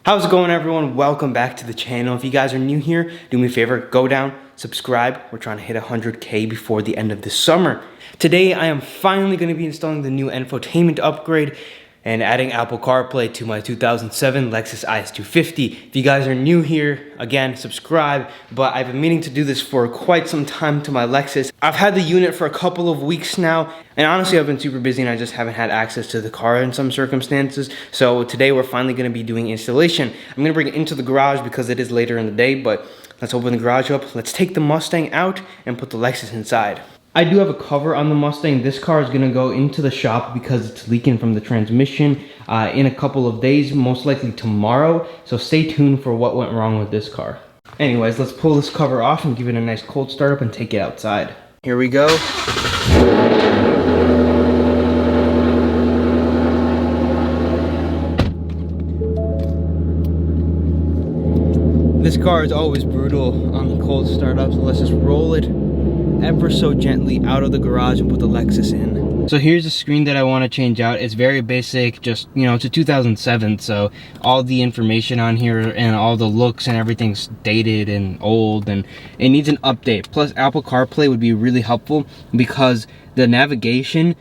How's it going, everyone? Welcome back to the channel. If you guys are new here, do me a favor, go down, subscribe. We're trying to hit 100K before the end of the summer. Today, I am finally going to be installing the new infotainment upgrade and adding Apple CarPlay to my 2007 Lexus IS250. If you guys are new here, again, subscribe. But I've been meaning to do this for quite some time to my Lexus. I've had the unit for a couple of weeks now, and honestly, I've been super busy and I just haven't had access to the car in some circumstances. So today, we're finally gonna be doing installation. I'm gonna bring it into the garage because it is later in the day, but let's open the garage up. Let's take the Mustang out and put the Lexus inside. I do have a cover on the Mustang. This car is gonna go into the shop because it's leaking from the transmission in a couple of days, most likely tomorrow. So stay tuned for what went wrong with this car. Anyways, let's pull this cover off and give it a nice cold start up and take it outside. Here we go. This car is always brutal on the cold startup, so let's just roll it ever so gently out of the garage and put the Lexus in. So here's the screen that I want to change out. It's very basic, just, you know, it's a 2007, so all the information on here and all the looks and everything's dated and old, and it needs an update. Plus, Apple CarPlay would be really helpful because the navigation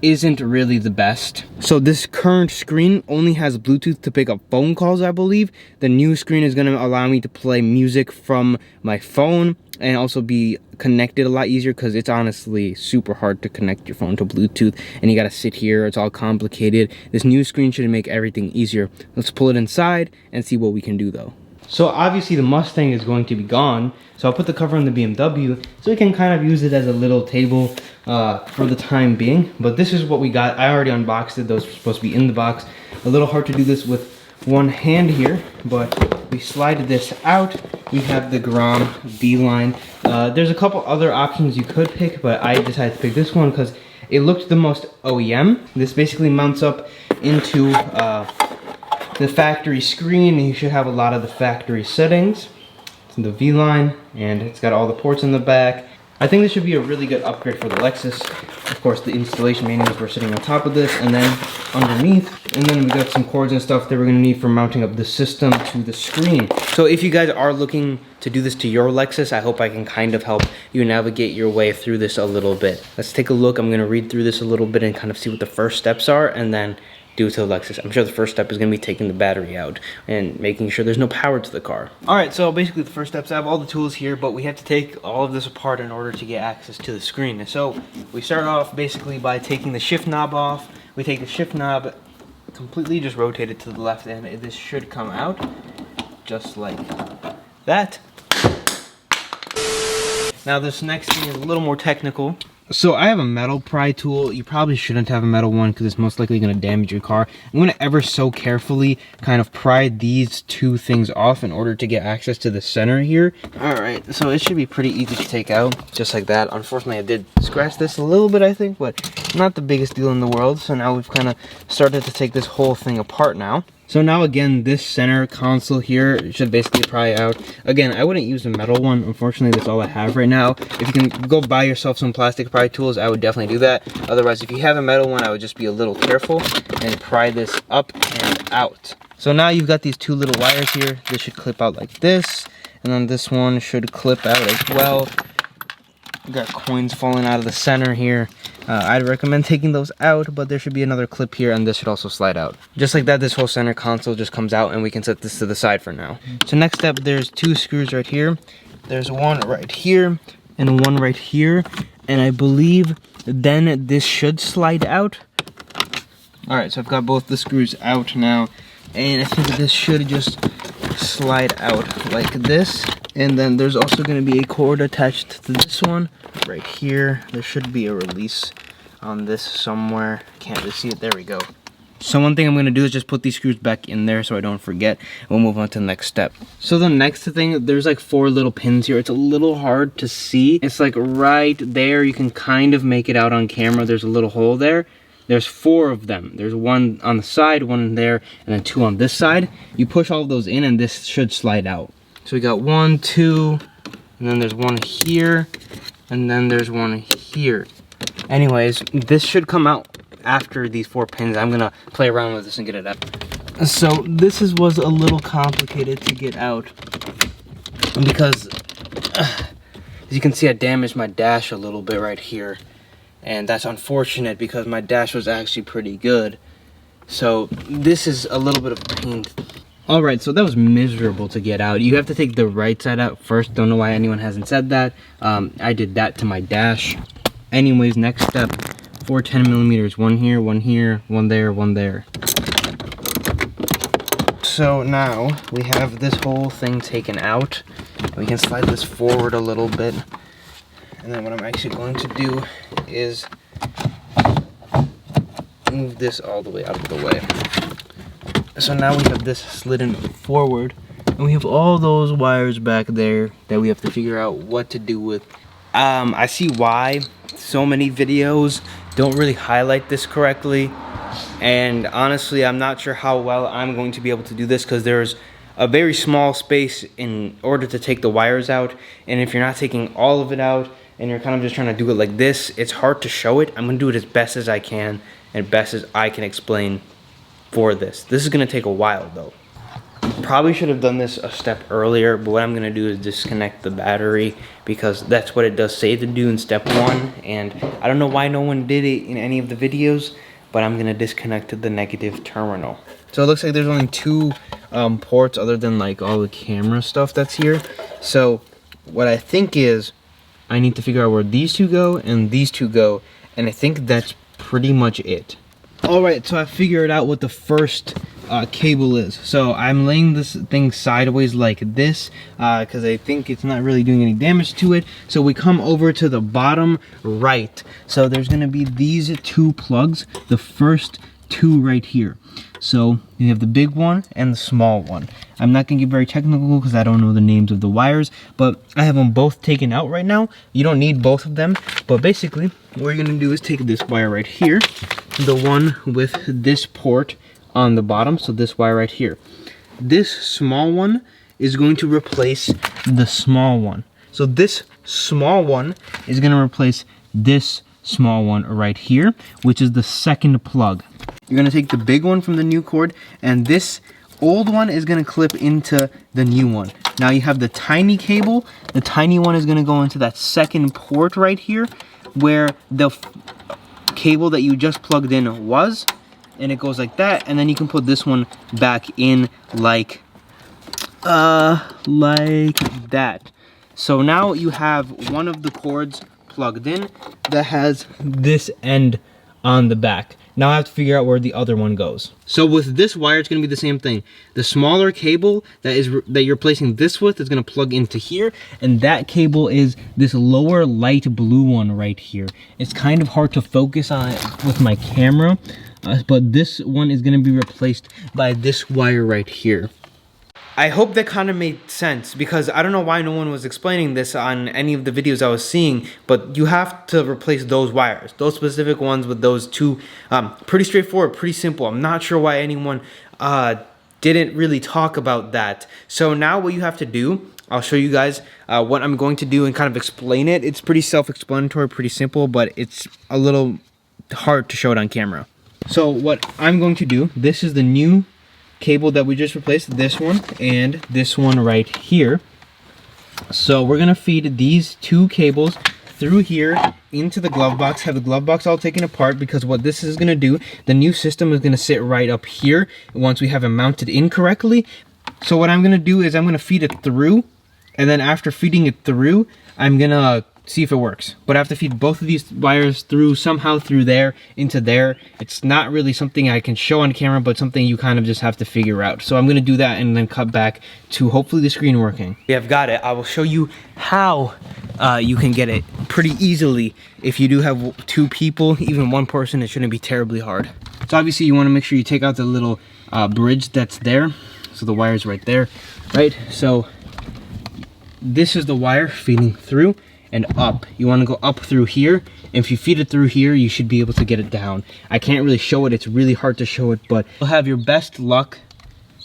isn't really the best. So this current screen only has Bluetooth to pick up phone calls, I believe. The new screen is gonna allow me to play music from my phone and also be connected a lot easier, because it's honestly super hard to connect your phone to Bluetooth and you gotta sit here, it's all complicated. This new screen should make everything easier. Let's pull it inside and see what we can do though. So obviously the Mustang is going to be gone, so I'll put the cover on the BMW so we can kind of use it as a little table for the time being. But this is what we got. I already unboxed it. Those were supposed to be in the box. A little hard to do this with one hand here, but we slide this out. We have the Grom VLine. There's a couple other options you could pick, but I decided to pick this one because it looked the most OEM. This basically mounts up into the factory screen, and you should have a lot of the factory settings. It's the VLine, and it's got all the ports in the back. I think this should be a really good upgrade for the Lexus. Of course, the installation manuals were sitting on top of this, and then underneath, and then we got some cords and stuff that we're gonna need for mounting up the system to the screen. So if you guys are looking to do this to your Lexus, I hope I can kind of help you navigate your way through this a little bit. Let's take a look. I'm gonna read through this a little bit and kind of see what the first steps are, and then do to the Lexus. I'm sure the first step is going to be taking the battery out and making sure there's no power to the car. Alright, so basically the first steps, I have all the tools here, but we have to take all of this apart in order to get access to the screen. And so we start off basically by taking the shift knob off. We take the shift knob completely, just rotate it to the left, and this should come out just like that. Now this next thing is a little more technical. So I have a metal pry tool. You probably shouldn't have a metal one because it's most likely going to damage your car. I'm going to ever so carefully kind of pry these two things off in order to get access to the center here. Alright, so it should be pretty easy to take out, just like that. Unfortunately, I did scratch this a little bit, I think, but not the biggest deal in the world. So now we've kind of started to take this whole thing apart now. So now again, this center console here should basically pry out. Again, I wouldn't use a metal one. Unfortunately, that's all I have right now. If you can go buy yourself some plastic pry tools, I would definitely do that. Otherwise, if you have a metal one, I would just be a little careful and pry this up and out. So now you've got these two little wires here. This should clip out like this, and then this one should clip out as well. We got coins falling out of the center here. I'd recommend taking those out, but there should be another clip here, and this should also slide out. Just like that, this whole center console just comes out, and we can set this to the side for now. So next step, there's two screws right here. There's one right here, and one right here, and I believe then this should slide out. Alright, so I've got both the screws out now, and I think this should just slide out like this. And then there's also going to be a cord attached to this one right here. There should be a release on this somewhere. Can't really see it. There we go. So one thing I'm going to do is just put these screws back in there so I don't forget. We'll move on to the next step. So the next thing, there's like 4 little pins here. It's a little hard to see. It's like right there. You can kind of make it out on camera. There's a little hole there. There's 4 of them. There's one on the side, one there, and then 2 on this side. You push all of those in and this should slide out. So we got 1, 2, and then there's one here, and then there's one here. Anyways, this should come out after these 4 pins. I'm gonna play around with this and get it up. So this was a little complicated to get out because as you can see, I damaged my dash a little bit right here, and that's unfortunate because my dash was actually pretty good. So this is a little bit of pain. All right, so that was miserable to get out. You have to take the right side out first. Don't know why anyone hasn't said that. I did that to my dash. Anyways, next step, 4 10mm, one here, one there, one there. So now we have this whole thing taken out. We can slide this forward a little bit. And then what I'm actually going to do is move this all the way out of the way. So now we have this slidden forward, and we have all those wires back there that we have to figure out what to do with. I see why so many videos don't really highlight this correctly, and honestly I'm not sure how well I'm going to be able to do this because there's a very small space in order to take the wires out, and if you're not taking all of it out and you're kind of just trying to do it like this, it's hard to show it. I'm going to do it as best as I can and best as I can explain for this. This is going to take a while though. Probably should have done this a step earlier, but what I'm going to do is disconnect the battery because that's what it does say to do in step 1, and I don't know why no one did it in any of the videos, but I'm going to disconnect the negative terminal. So it looks like there's only 2 ports other than like all the camera stuff that's here. So what I think is I need to figure out where these 2 go and these 2 go, and I think that's pretty much it. Alright, so I figured out what the first cable is. So I'm laying this thing sideways like this because I think it's not really doing any damage to it. So we come over to the bottom right. So there's going to be these 2 plugs, the first 2 right here. So you have the big one and the small one. I'm not going to get very technical because I don't know the names of the wires, but I have them both taken out right now. You don't need both of them, but basically what you're going to do is take this wire right here, the one with this port on the bottom, so this wire right here. This small one is going to replace the small one. So this small one is going to replace this small one right here, which is the second plug. You're going to take the big one from the new cord, and this old one is going to clip into the new one. Now you have the tiny cable. The tiny one is going to go into that second port right here where the cable that you just plugged in was, and it goes like that, and then you can put this one back in like that. So now you have one of the cords plugged in that has this end on the back. Now I have to figure out where the other one goes. So with this wire, it's going to be the same thing. The smaller cable that you're placing this with is going to plug into here, and that cable is this lower light blue one right here. It's kind of hard to focus on it with my camera, but this one is going to be replaced by this wire right here. I hope that kind of made sense because I don't know why no one was explaining this on any of the videos I was seeing, but you have to replace those wires, those specific ones with those 2. Pretty straightforward, pretty simple. I'm not sure why anyone didn't really talk about that. So now what you have to do, I'll show you guys what I'm going to do and kind of explain it. It's pretty self-explanatory, pretty simple, but it's a little hard to show it on camera. So what I'm going to do, this is the new cable that we just replaced, this one and this one right here. So we're gonna feed these 2 cables through here into the glove box, have the glove box all taken apart, because what this is gonna do, the new system is gonna sit right up here once we have it mounted in correctly. So what I'm gonna do is I'm gonna feed it through, and then after feeding it through, I'm gonna see if it works. But I have to feed both of these wires through, somehow through there, into there. It's not really something I can show on camera, but something you kind of just have to figure out. So I'm gonna do that and then cut back to hopefully the screen working. Yeah, I've got it. I will show you how you can get it pretty easily. If you do have 2 people, even 1 person, it shouldn't be terribly hard. So obviously you wanna make sure you take out the little bridge that's there. So the wire's right there, right? So this is the wire feeding through and up. You want to go up through here, and if you feed it through here, you should be able to get it down. I can't really show it, it's really hard to show it, but you'll have your best luck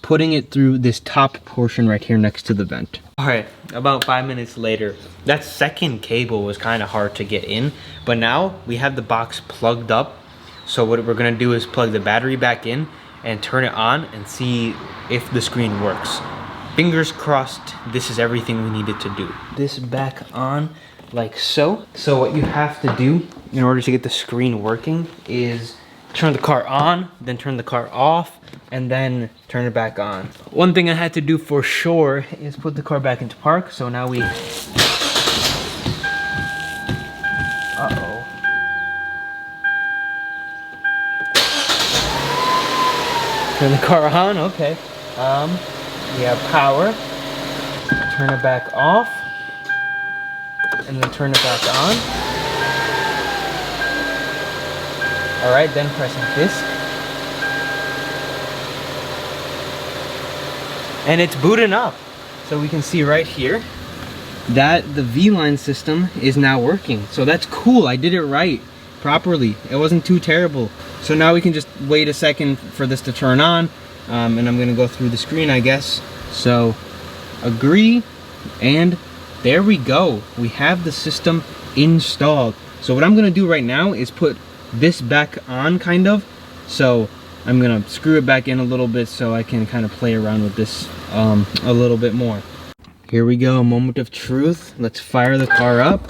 putting it through this top portion right here next to the vent. All right, about 5 minutes later, that second cable was kind of hard to get in, but now we have the box plugged up. So what we're gonna do is plug the battery back in, and turn it on and see if the screen works. Fingers crossed, this is everything we needed to do. This back on like so. So what you have to do in order to get the screen working is turn the car on, then turn the car off, and then turn it back on. One thing I had to do for sure is put the car back into park. So now we, turn the car on, okay. We have power. Turn it back off, and then turn it back on. All right, then press disc. And it's booting up. So we can see right here that the VLine system is now working. So that's cool, I did it right, properly. It wasn't too terrible. So now we can just wait a second for this to turn on, and I'm gonna go through the screen, I guess. So, agree, and there we go. We have the system installed. So what I'm gonna do right now is put this back on, kind of. So I'm gonna screw it back in a little bit so I can kind of play around with this a little bit more. Here we go, moment of truth. Let's fire the car up.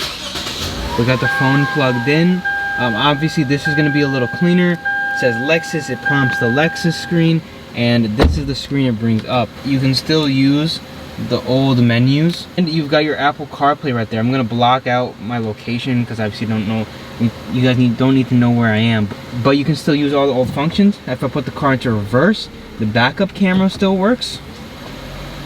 We got the phone plugged in. Obviously this is gonna be a little cleaner. It says Lexus, it prompts the Lexus screen, and this is the screen it brings up. You can still use the old menus, and you've got your Apple CarPlay right there. I'm gonna block out my location because I obviously don't know, you guys don't need to know where I am, but you can still use all the old functions. If I put the car into reverse, the backup camera still works.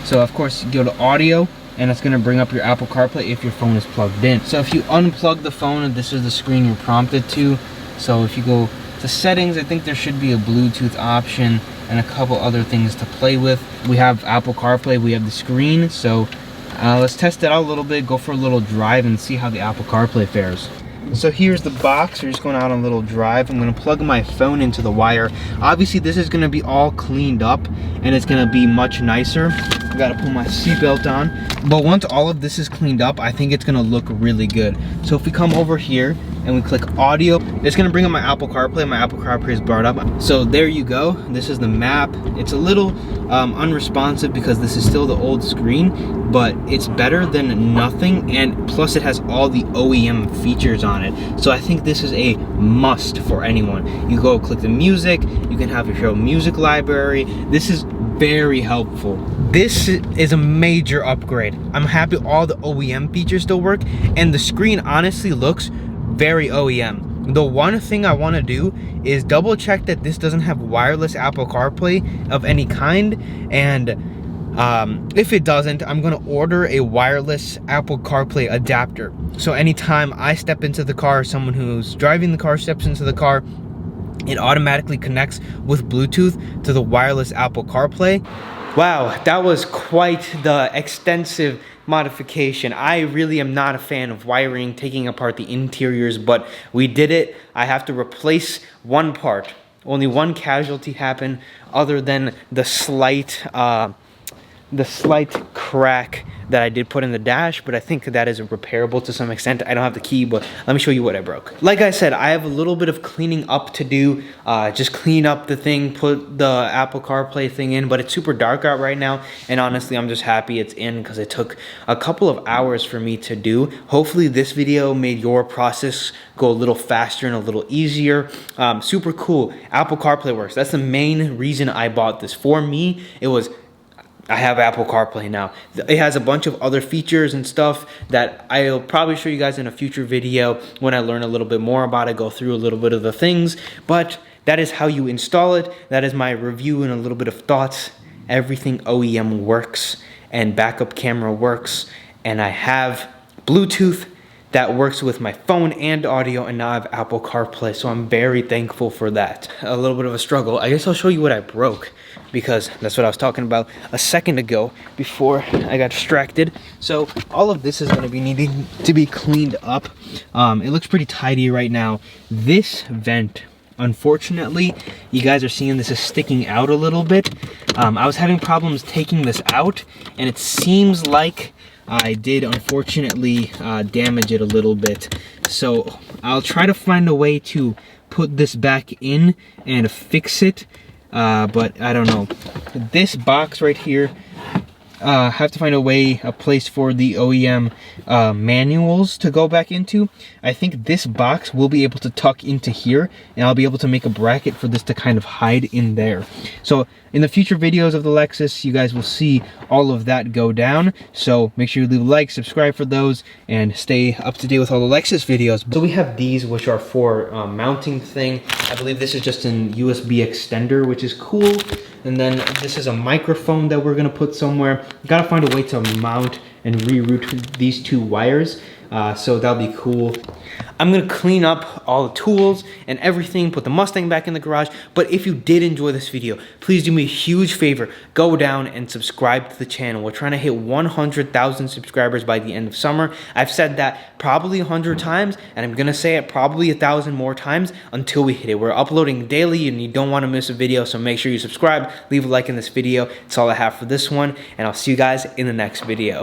So of course you go to audio, and it's gonna bring up your Apple CarPlay if your phone is plugged in. So if you unplug the phone, this is the screen you're prompted to. So if you go to settings, I think there should be a Bluetooth option and a couple other things to play with. We have Apple CarPlay, we have the screen. So let's test it out a little bit, go for a little drive and see how the Apple CarPlay fares. So here's the box. We're just going out on a little drive. I'm gonna plug my phone into the wire. Obviously this is gonna be all cleaned up and it's gonna be much nicer. I gotta put my seatbelt on. But once all of this is cleaned up, I think it's gonna look really good. So if we come over here and we click audio, it's gonna bring up my Apple CarPlay. My Apple CarPlay is brought up. So there you go. This is the map. It's a little unresponsive because this is still the old screen, but it's better than nothing, and plus it has all the OEM features on it. So I think this is a must for anyone. You go click the music, you can have your music library. This is very helpful. This is a major upgrade. I'm happy all the OEM features still work, and the screen honestly looks very OEM. The one thing I want to do is double check that this doesn't have wireless Apple CarPlay of any kind, and if it doesn't, I'm gonna order a wireless Apple CarPlay adapter. So anytime I step into the car, someone who's driving the car steps into the car, it automatically connects with Bluetooth to the wireless Apple CarPlay. Wow, that was quite the extensive modification. I really am not a fan of wiring, taking apart the interiors, but we did it. I have to replace one part. Only one casualty happened other than the slight crack that I did put in the dash, but I think that is repairable to some extent. I don't have the key, but let me show you what I broke. Like I said, I have a little bit of cleaning up to do. Just clean up the thing, put the Apple CarPlay thing in, but it's super dark out right now, and honestly, I'm just happy it's in because it took a couple of hours for me to do. Hopefully this video made your process go a little faster and a little easier. Super cool. Apple CarPlay works. That's the main reason I bought this. For me, it was, I have Apple CarPlay now. It has a bunch of other features and stuff that I'll probably show you guys in a future video when I learn a little bit more about it, go through a little bit of the things, but that is how you install it. That is my review and a little bit of thoughts. Everything OEM works, and backup camera works, and I have Bluetooth that works with my phone and audio, and now I have Apple CarPlay, so I'm very thankful for that. A little bit of a struggle. I guess I'll show you what I broke, because that's what I was talking about a second ago before I got distracted. So all of this is going to be needing to be cleaned up. It looks pretty tidy right now. This vent, unfortunately, you guys are seeing this is sticking out a little bit. I was having problems taking this out, and it seems like I did unfortunately damage it a little bit. So I'll try to find a way to put this back in and fix it. but I don't know. This box right here, have to find a place for the OEM manuals to go back into. I think this box will be able to tuck into here, and I'll be able to make a bracket for this to kind of hide in there. So in the future videos of the Lexus, you guys will see all of that go down. So make sure you leave a like, subscribe for those, and stay up to date with all the Lexus videos. So we have these, which are for mounting thing. I believe this is just an USB extender, which is cool. And then this is a microphone that we're gonna put somewhere. Gotta find a way to mount and reroute these two wires. So that'll be cool. I'm gonna clean up all the tools and everything, put the Mustang back in the garage. But if you did enjoy this video, please do me a huge favor. Go down and subscribe to the channel. We're trying to hit 100,000 subscribers by the end of summer. I've said that probably 100 times, and I'm gonna say it probably 1,000 more times until we hit it. We're uploading daily and you don't wanna miss a video, so make sure you subscribe, leave a like in this video. That's all I have for this one, and I'll see you guys in the next video.